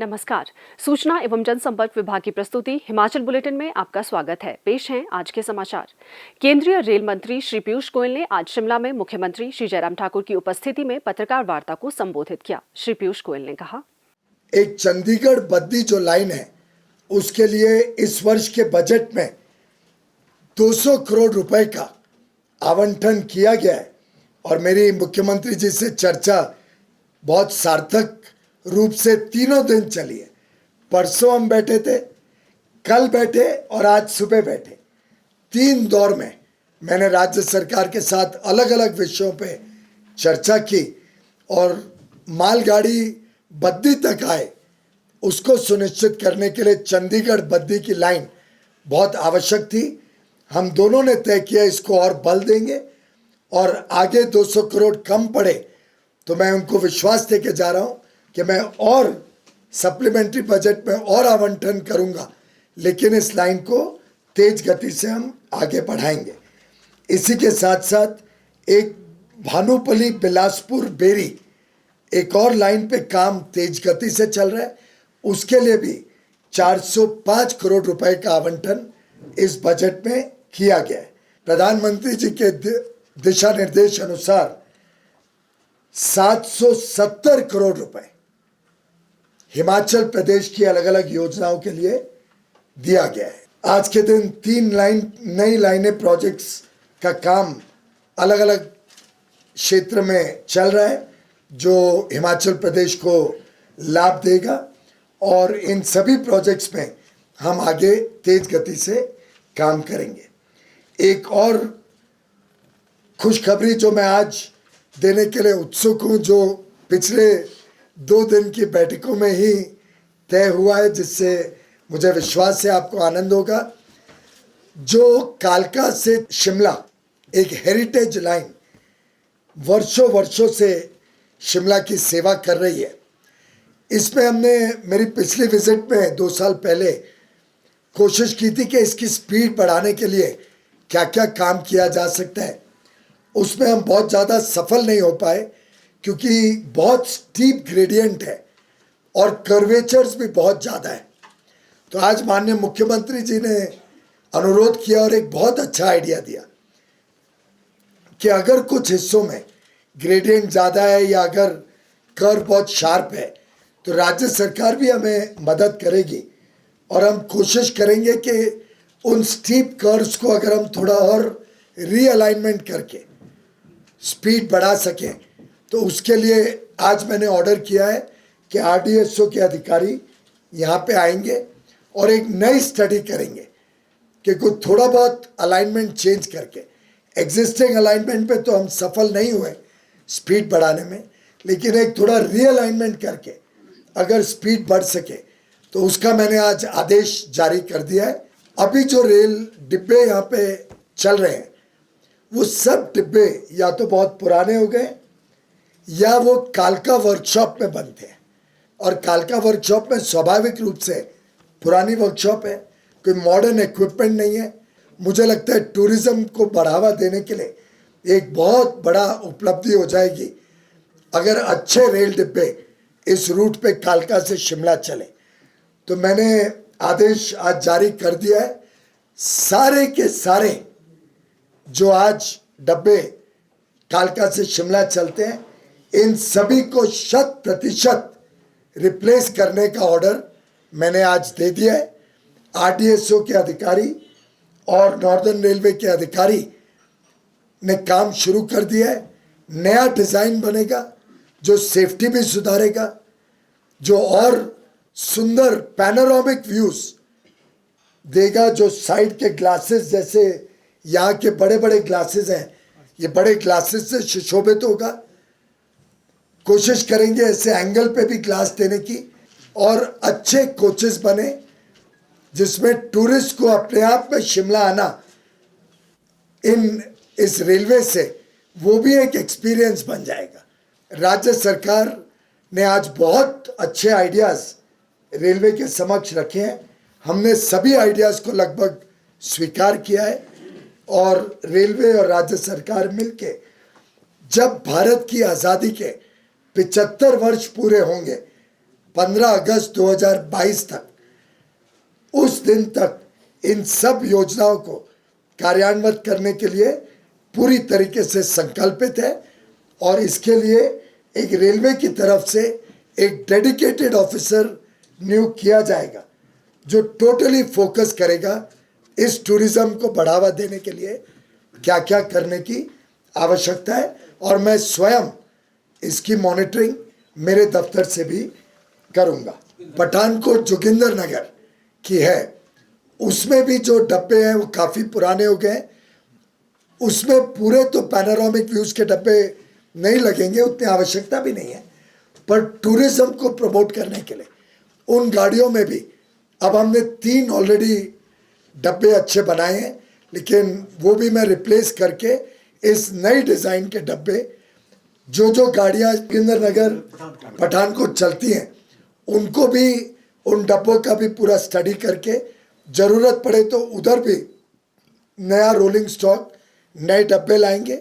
नमस्कार। सूचना एवं जनसंपर्क विभाग की प्रस्तुति हिमाचल बुलेटिन में आपका स्वागत है। पेश हैं आज के समाचार। केंद्रीय रेल मंत्री श्री पीयूष गोयल ने आज शिमला में मुख्यमंत्री श्री जयराम ठाकुर की उपस्थिति में पत्रकार वार्ता को संबोधित किया। श्री पीयूष गोयल ने कहा, एक चंडीगढ़ बद्दी जो लाइन है उसके लिए इस वर्ष के बजट में 200 करोड़ रुपए का आवंटन किया गया है और मेरी मुख्यमंत्री जी से चर्चा बहुत सार्थक रूप से तीनों दिन चली है। परसों हम बैठे थे, कल बैठे और आज सुबह बैठे। 3 दौर में मैंने राज्य सरकार के साथ अलग अलग विषयों पे चर्चा की और मालगाड़ी बद्दी तक आए उसको सुनिश्चित करने के लिए चंडीगढ़ बद्दी की लाइन बहुत आवश्यक थी। हम दोनों ने तय किया इसको और बल देंगे और आगे 200 करोड़ कम पड़े तो मैं उनको विश्वास देके जा रहा हूँ कि मैं और सप्लीमेंट्री बजट में और आवंटन करूँगा, लेकिन इस लाइन को तेज गति से हम आगे बढ़ाएंगे। इसी के साथ साथ एक भानुपल्ली बिलासपुर बेरी एक और लाइन पे काम तेज गति से चल रहा है, उसके लिए भी 405 करोड़ रुपए का आवंटन इस बजट में किया गया है। प्रधानमंत्री जी के दिशा निर्देश अनुसार 770 करोड़ रुपए हिमाचल प्रदेश की अलग अलग योजनाओं के लिए दिया गया है। आज के दिन 3 नई लाइनें प्रोजेक्ट्स का काम अलग अलग क्षेत्र में चल रहा है जो हिमाचल प्रदेश को लाभ देगा और इन सभी प्रोजेक्ट्स में हम आगे तेज गति से काम करेंगे। एक और खुशखबरी जो मैं आज देने के लिए उत्सुक हूँ, जो पिछले 2 दिन की बैठकों में ही तय हुआ है, जिससे मुझे विश्वास है आपको आनंद होगा। जो कालका से शिमला एक हेरिटेज लाइन वर्षों वर्षों से शिमला की सेवा कर रही है, इसमें हमने मेरी पिछली विजिट में 2 साल पहले कोशिश की थी कि इसकी स्पीड बढ़ाने के लिए क्या क्या काम किया जा सकता है। उसमें हम बहुत ज़्यादा सफल नहीं हो पाए क्योंकि बहुत स्टीप ग्रेडियंट है और कर्वेचर्स भी बहुत ज़्यादा है। तो आज माननीय मुख्यमंत्री जी ने अनुरोध किया और एक बहुत अच्छा आइडिया दिया कि अगर कुछ हिस्सों में ग्रेडियंट ज़्यादा है या अगर कर्व बहुत शार्प है तो राज्य सरकार भी हमें मदद करेगी और हम कोशिश करेंगे कि उन स्टीप कर्व्स को अगर हम थोड़ा और रीअलाइनमेंट करके स्पीड बढ़ा सकें तो उसके लिए आज मैंने ऑर्डर किया है कि RDSO के अधिकारी यहाँ पे आएंगे और एक नई स्टडी करेंगे कि कुछ थोड़ा बहुत अलाइनमेंट चेंज करके, एग्जिस्टिंग अलाइनमेंट पे तो हम सफल नहीं हुए स्पीड बढ़ाने में, लेकिन एक थोड़ा रीअलाइनमेंट करके अगर स्पीड बढ़ सके तो उसका मैंने आज आदेश जारी कर दिया है। अभी जो रेल डिब्बे यहाँ पे चल रहे हैं वो सब डिब्बे या तो बहुत पुराने हो गए या वो कालका वर्कशॉप में बनते हैं और कालका वर्कशॉप में स्वाभाविक रूप से पुरानी वर्कशॉप है, कोई मॉडर्न इक्विपमेंट नहीं है। मुझे लगता है टूरिज्म को बढ़ावा देने के लिए एक बहुत बड़ा उपलब्धि हो जाएगी अगर अच्छे रेल डिब्बे इस रूट पे कालका से शिमला चले। तो मैंने आदेश आज जारी कर दिया है, सारे के सारे जो आज डब्बे कालका से शिमला चलते हैं इन सभी को 100% रिप्लेस करने का ऑर्डर मैंने आज दे दिया है। RDSO के अधिकारी और नॉर्दर्न रेलवे के अधिकारी ने काम शुरू कर दिया है। नया डिज़ाइन बनेगा जो सेफ्टी भी सुधारेगा, जो और सुंदर पैनोरामिक व्यूज़ देगा, जो साइड के ग्लासेस जैसे यहाँ के बड़े बड़े ग्लासेस हैं, ये बड़े ग्लासेस से सुशोभित होगा। कोशिश करेंगे ऐसे एंगल पे भी ग्लास देने की और अच्छे कोचेस बने जिसमें टूरिस्ट को अपने आप में शिमला आना इस रेलवे से वो भी एक एक्सपीरियंस बन जाएगा। राज्य सरकार ने आज बहुत अच्छे आइडियाज़ रेलवे के समक्ष रखे हैं। हमने सभी आइडियाज़ को लगभग स्वीकार किया है और रेलवे और राज्य सरकार मिलके जब भारत की आज़ादी के 75 वर्ष पूरे होंगे 15 अगस्त 2022 तक, उस दिन तक इन सब योजनाओं को कार्यान्वित करने के लिए पूरी तरीके से संकल्पित है। और इसके लिए एक रेलवे की तरफ से एक डेडिकेटेड ऑफिसर नियुक्त किया जाएगा जो टोटली फोकस करेगा इस टूरिज्म को बढ़ावा देने के लिए क्या क्या करने की आवश्यकता है। और मैं स्वयं इसकी मॉनिटरिंग मेरे दफ्तर से भी करूंगा। पठानकोट जोगिंदर नगर की है, उसमें भी जो डब्बे हैं वो काफ़ी पुराने हो गए। उसमें पूरे तो पैनोरामिक व्यूज के डब्बे नहीं लगेंगे, उतनी आवश्यकता भी नहीं है, पर टूरिज्म को प्रमोट करने के लिए उन गाड़ियों में भी अब हमने 3 ऑलरेडी डब्बे अच्छे बनाए हैं, लेकिन वो भी मैं रिप्लेस करके इस नई डिज़ाइन के डब्बे जो गाड़ियाँ जोगिंदर नगर पठानकोट चलती हैं उनको भी, उन डब्बों का भी पूरा स्टडी करके ज़रूरत पड़े तो उधर भी नया रोलिंग स्टॉक नए डब्बे लाएंगे।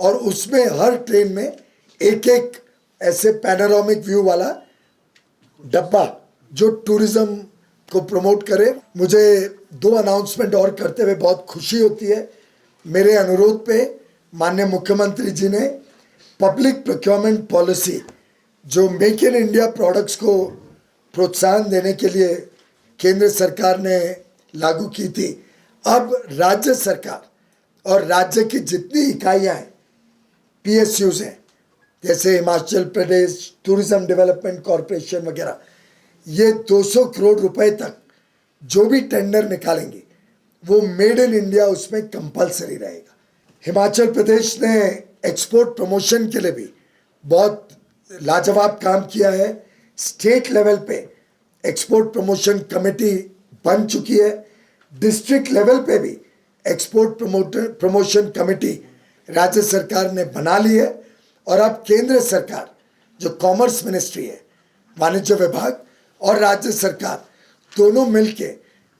और उसमें हर ट्रेन में एक एक ऐसे पैनोरामिक व्यू वाला डब्बा जो टूरिज्म को प्रमोट करे। मुझे 2 अनाउंसमेंट और करते हुए बहुत खुशी होती है। मेरे अनुरोध पे माननीय मुख्यमंत्री जी ने पब्लिक प्रोक्योरमेंट पॉलिसी जो मेक इन इंडिया प्रोडक्ट्स को प्रोत्साहन देने के लिए केंद्र सरकार ने लागू की थी, अब राज्य सरकार और राज्य की जितनी इकाइयाँ हैं, PSUs हैं, जैसे Himachal Pradesh tourism development corporation वगैरह, ये 200 करोड़ रुपए तक जो भी टेंडर निकालेंगे वो मेड इन इंडिया उसमें कंपलसरी रहेगा। हिमाचल प्रदेश ने एक्सपोर्ट प्रमोशन के लिए भी बहुत लाजवाब काम किया है। स्टेट लेवल पे एक्सपोर्ट प्रमोशन कमेटी बन चुकी है, डिस्ट्रिक्ट लेवल पे भी एक्सपोर्ट प्रमोशन कमेटी राज्य सरकार ने बना ली है। और अब केंद्र सरकार जो कॉमर्स मिनिस्ट्री है, वाणिज्य विभाग और राज्य सरकार दोनों मिलके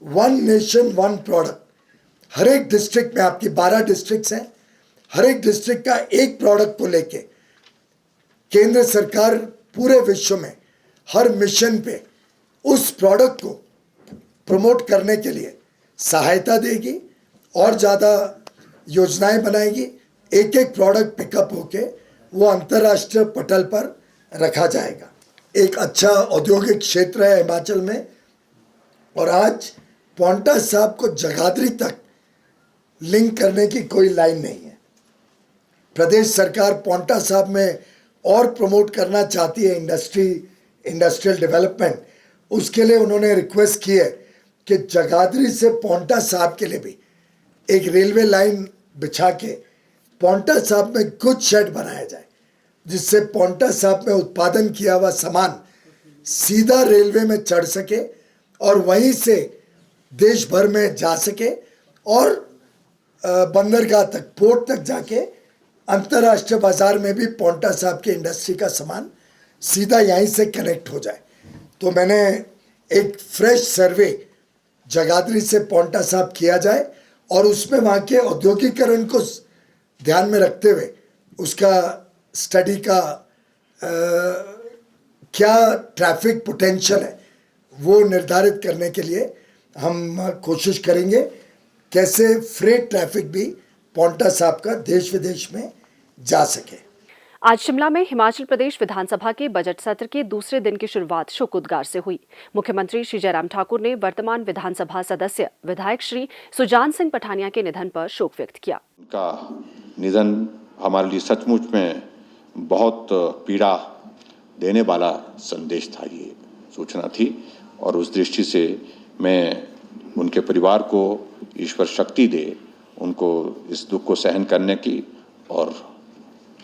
वन नेशन वन प्रोडक्ट, हर एक डिस्ट्रिक्ट में, आपकी 12 डिस्ट्रिक्ट्स हैं, हर एक डिस्ट्रिक्ट का एक प्रोडक्ट को लेके केंद्र सरकार पूरे विश्व में हर मिशन पे उस प्रोडक्ट को प्रमोट करने के लिए सहायता देगी और ज़्यादा योजनाएं बनाएगी। एक एक प्रोडक्ट पिकअप होके वो अंतर्राष्ट्रीय पटल पर रखा जाएगा। एक अच्छा औद्योगिक क्षेत्र है हिमाचल में, और आज पांवटा साहिब को जगाधरी तक लिंक करने की कोई लाइन नहीं है। प्रदेश सरकार पांवटा साहिब में और प्रमोट करना चाहती है इंडस्ट्रियल डेवलपमेंट। उसके लिए उन्होंने रिक्वेस्ट की है कि जगाधरी से पांवटा साहिब के लिए भी एक रेलवे लाइन बिछा के पांवटा साहिब में गुड शेड बनाया जाए, जिससे पांवटा साहिब में उत्पादन किया हुआ सामान सीधा रेलवे में चढ़ सके और वहीं से देश भर में जा सके और बंदरगाह तक, पोर्ट तक जाके अंतर्राष्ट्रीय बाजार में भी पांवटा साहिब के इंडस्ट्री का सामान सीधा यहीं से कनेक्ट हो जाए। तो मैंने एक फ्रेश सर्वे जगाधरी से पांवटा साहिब किया जाए और उसमें वहाँ के औद्योगिकरण को ध्यान में रखते हुए उसका स्टडी का क्या ट्रैफिक पोटेंशियल है वो निर्धारित करने के लिए हम कोशिश करेंगे कैसे फ्रेट ट्रैफिक भी पांवटा साहिब का देश विदेश में जा सके। आज शिमला में हिमाचल प्रदेश विधानसभा के बजट सत्र के दूसरे दिन की शुरुआत शोकोद्गार से हुई। मुख्यमंत्री श्री जयराम ठाकुर ने वर्तमान विधानसभा सदस्य विधायक श्री सुजान सिंह पठानिया के निधन पर शोक व्यक्त किया। उनका निधन हमारे लिए सचमुच में बहुत पीड़ा देने वाला संदेश था, ये सूचना थी, और उस दृष्टि से मैं उनके परिवार को ईश्वर शक्ति दे उनको इस दुख को सहन करने की, और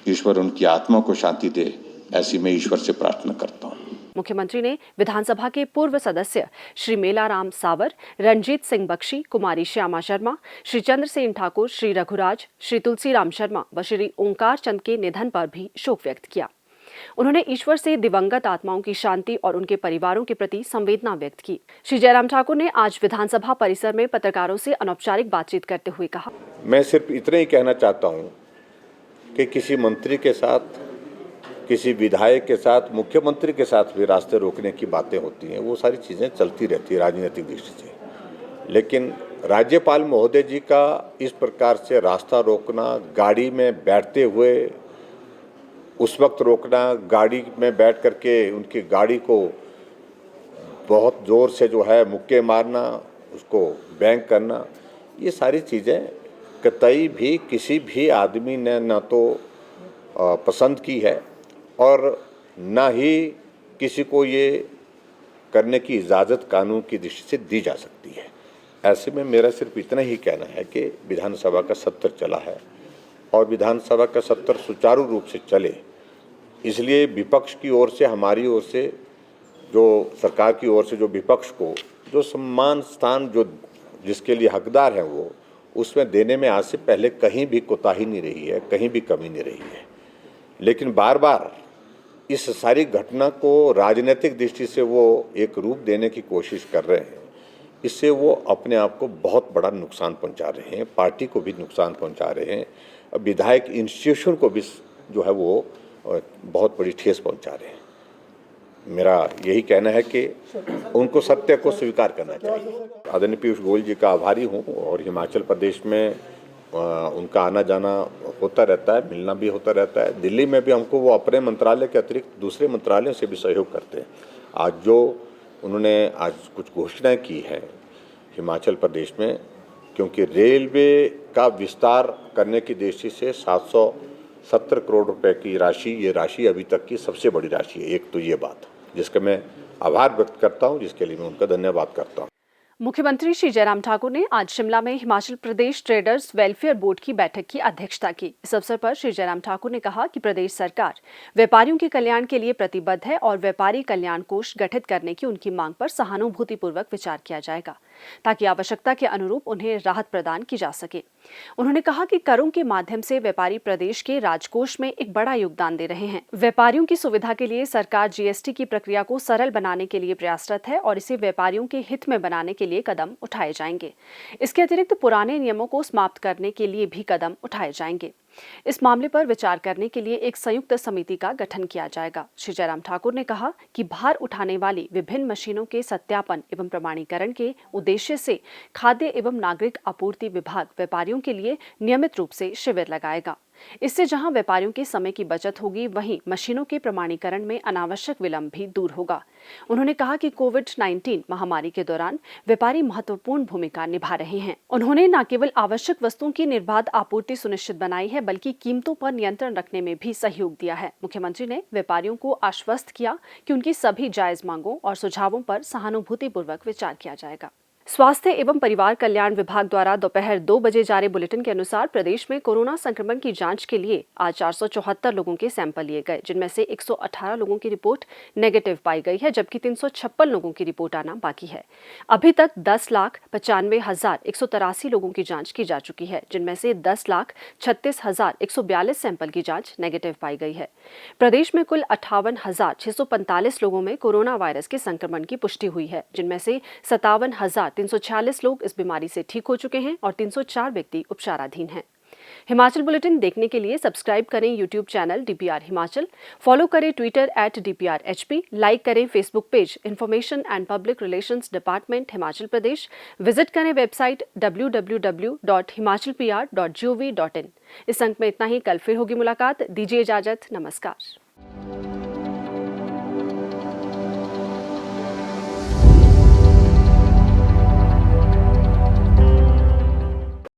ईश्वर उनकी आत्मा को शांति दे, ऐसी मैं ईश्वर से प्रार्थना करता हूँ। मुख्यमंत्री ने विधानसभा के पूर्व सदस्य श्री मेलाराम सावर, रणजीत सिंह बख्शी, कुमारी श्यामा शर्मा, श्री चंद्रसेन ठाकुर, श्री रघुराज, श्री तुलसीराम शर्मा व श्री ओंकार चंद के निधन पर भी शोक व्यक्त किया। उन्होंने ईश्वर से दिवंगत आत्माओं की शांति और उनके परिवारों के प्रति संवेदना व्यक्त की। श्री जयराम ठाकुर ने आज विधानसभा परिसर में पत्रकारों से अनौपचारिक बातचीत करते हुए कहा, मैं सिर्फ इतना ही कहना चाहता हूँ कि किसी मंत्री के साथ किसी विधायक के साथ, मुख्यमंत्री के साथ भी रास्ते रोकने की बातें होती हैं, वो सारी चीज़ें चलती रहती है राजनीतिक दृष्टि से। लेकिन राज्यपाल महोदय जी का इस प्रकार से रास्ता रोकना, गाड़ी में बैठते हुए उस वक्त रोकना, गाड़ी में बैठ करके उनकी गाड़ी को बहुत ज़ोर से जो है मुक्के मारना, उसको बैंक करना, ये सारी चीज़ें कतई भी किसी भी आदमी ने न तो पसंद की है और न ही किसी को ये करने की इजाज़त कानून की दृष्टि से दी जा सकती है। ऐसे में मेरा सिर्फ इतना ही कहना है कि विधानसभा का सत्र चला है और विधानसभा का सत्र सुचारू रूप से चले, इसलिए विपक्ष की ओर से, हमारी ओर से, जो सरकार की ओर से जो विपक्ष को जो सम्मान स्थान जो जिसके लिए हकदार हैं वो उसमें देने में आज से पहले कहीं भी कोताही नहीं रही है, कहीं भी कमी नहीं रही है। लेकिन बार बार इस सारी घटना को राजनीतिक दृष्टि से वो एक रूप देने की कोशिश कर रहे हैं। इससे वो अपने आप को बहुत बड़ा नुकसान पहुंचा रहे हैं, पार्टी को भी नुकसान पहुंचा रहे हैं, विधायक इंस्टीट्यूशन को भी जो है वो बहुत बड़ी ठेस पहुंचा रहे हैं। मेरा यही कहना है कि उनको सत्य को स्वीकार करना चाहिए। आदरणीय पीयूष गोयल जी का आभारी हूँ और हिमाचल प्रदेश में उनका आना जाना होता रहता है, मिलना भी होता रहता है। दिल्ली में भी हमको वो अपने मंत्रालय के अतिरिक्त दूसरे मंत्रालयों से भी सहयोग करते हैं। आज जो उन्होंने आज कुछ घोषणाएं की हैं हिमाचल प्रदेश में, क्योंकि रेलवे का विस्तार करने की दृष्टि से 770 करोड़ रुपए की राशि, ये राशि अभी तक की सबसे बड़ी राशि है। एक तो ये बात जिसका मैं आभार व्यक्त करता हूँ, जिसके लिए मैं उनका धन्यवाद करता हूँ। मुख्यमंत्री श्री जयराम ठाकुर ने आज शिमला में Himachal Pradesh traders welfare board की बैठक की अध्यक्षता की। इस अवसर पर श्री जयराम ठाकुर ने कहा कि प्रदेश सरकार व्यापारियों के कल्याण के लिए प्रतिबद्ध है और व्यापारी कल्याण कोष गठित करने की उनकी मांग पर सहानुभूतिपूर्वक विचार किया जाएगा ताकि आवश्यकता के अनुरूप उन्हें राहत प्रदान की जा सके। उन्होंने कहा कि करों के माध्यम से व्यापारी प्रदेश के राजकोष में एक बड़ा योगदान दे रहे हैं। व्यापारियों की सुविधा के लिए सरकार जीएसटी की प्रक्रिया को सरल बनाने के लिए प्रयासरत है और इसे व्यापारियों के हित में बनाने के लिए कदम उठाए जाएंगे। इसके अतिरिक्त पुराने नियमों को समाप्त करने के लिए भी कदम उठाए जाएंगे। इस मामले पर विचार करने के लिए एक संयुक्त समिति का गठन किया जाएगा। श्री जयराम ठाकुर ने कहा कि भार उठाने वाली विभिन्न मशीनों के सत्यापन एवं प्रमाणीकरण के उद्देश्य से खाद्य एवं नागरिक आपूर्ति विभाग व्यापारियों के लिए नियमित रूप से शिविर लगाएगा। इससे जहां व्यापारियों के समय की बचत होगी, वहीं मशीनों के प्रमाणीकरण में अनावश्यक विलंब भी दूर होगा। उन्होंने कहा कि कोविड-19 महामारी के दौरान व्यापारी महत्वपूर्ण भूमिका निभा रहे हैं। उन्होंने न केवल आवश्यक वस्तुओं की निर्बाध आपूर्ति सुनिश्चित बनाई है, बल्कि कीमतों पर नियंत्रण रखने में भी सहयोग दिया है। मुख्यमंत्री ने व्यापारियों को आश्वस्त किया कि उनकी सभी जायज मांगों और सुझावों पर सहानुभूतिपूर्वक विचार किया जाएगा। स्वास्थ्य एवं परिवार कल्याण विभाग द्वारा दोपहर 2 बजे जारी बुलेटिन के अनुसार प्रदेश में कोरोना संक्रमण की जांच के लिए आज 474 लोगों के सैंपल लिए गए, जिनमें से 118 लोगों की रिपोर्ट नेगेटिव पाई गई है, जबकि 356 लोगों की रिपोर्ट आना बाकी है। अभी तक 10,95,183 लोगों की जांच की जा चुकी है, जिनमें से 10,36,142 सैंपल की जांच नेगेटिव पाई गई है। प्रदेश में कुल 58,645 लोगों में कोरोना वायरस के संक्रमण की पुष्टि हुई है, जिनमें से 57,346 लोग इस बीमारी से ठीक हो चुके हैं और 304 व्यक्ति उपचाराधीन हैं। हिमाचल बुलेटिन देखने के लिए सब्सक्राइब करें YouTube channel DPR Himachal, follow करें ट्विटर @DPRHP, लाइक करें Facebook page information and public relations department Himachal Pradesh, visit करें वेबसाइट www.himachalpr.gov.in। इस अंक में इतना ही। कल फिर होगी मुलाकात। दीजिए इजाजत। नमस्कार।